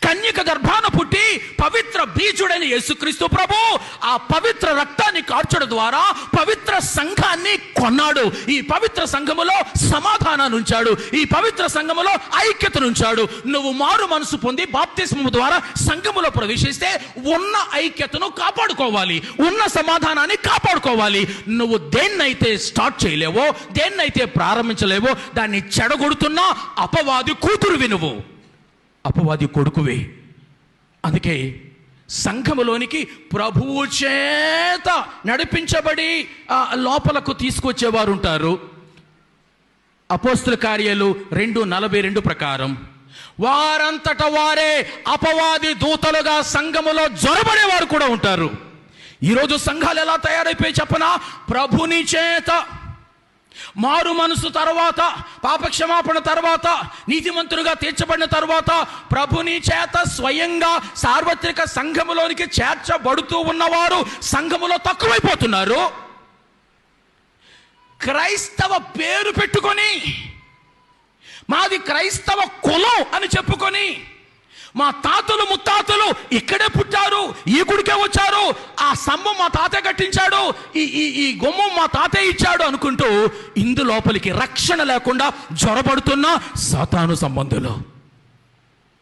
కన్యక గర్భాన పుట్టి పవిత్ర బీజుడైన యేసుక్రీస్తు ప్రభు ఆ పవిత్ర రక్తాన్ని కార్చడం ద్వారా పవిత్ర సంఘాన్ని కొన్నాడు. ఈ పవిత్ర సంఘములో సమాధానాన్ని ఉంచాడు. ఈ పవిత్ర సంఘములో ఐక్యతను ఉంచాడు. నువ్వు మారు మనసు పొంది బాప్తిస్మము ద్వారా సంఘములో ప్రవేశిస్తే ఉన్న ఐక్యతను కాపాడుకోవాలి, ఉన్న సమాధానాన్ని కాపాడుకోవాలి. నువ్వు దేన్నైతే స్టార్ట్ చేయలేవో, దేన్నైతే ప్రారంభించలేవో దాన్ని చెడగొడుతున్నా అపవాది కూతురువి, నువ్వు అపవాది కొడుకువే. అందుకే సంఘములోనికి ప్రభువు చేత నడిపించబడి లోపలకు తీసుకొచ్చేవారు ఉంటారు. అపోస్తుల కార్యాలు 2:42 ప్రకారం వారంతట వారే అపవాది దూతలుగా సంఘములో జొరబడేవారు కూడా ఉంటారు. ఈరోజు సంఘాలు ఎలా తయారైపోయి చెప్పనా? ప్రభుని చేత మారు మనసు తర్వాత, పాపక్షమాపణ తర్వాత, నీతిమంతులుగా తీర్చబడిన తర్వాత ప్రభుని చేత స్వయంగా సార్వత్రిక సంఘములోనికి చేర్చబడుతూ ఉన్నవారు సంఘములో తక్కువైపోతున్నారు. క్రైస్తవ పేరు పెట్టుకొని, మాది క్రైస్తవ కులం అని చెప్పుకొని, మా తాతలు ముత్తాతలు ఇక్కడే పుట్టారు, ఈ గుడికే వచ్చారు, ఆ స్తంభం మా తాతే కట్టించాడు, ఈ గుమ్మం మా తాతే ఇచ్చాడు అనుకుంటూ ఇందు లోపలికి రక్షణ లేకుండా జొరబడుతున్న సాతాను సంబంధులు.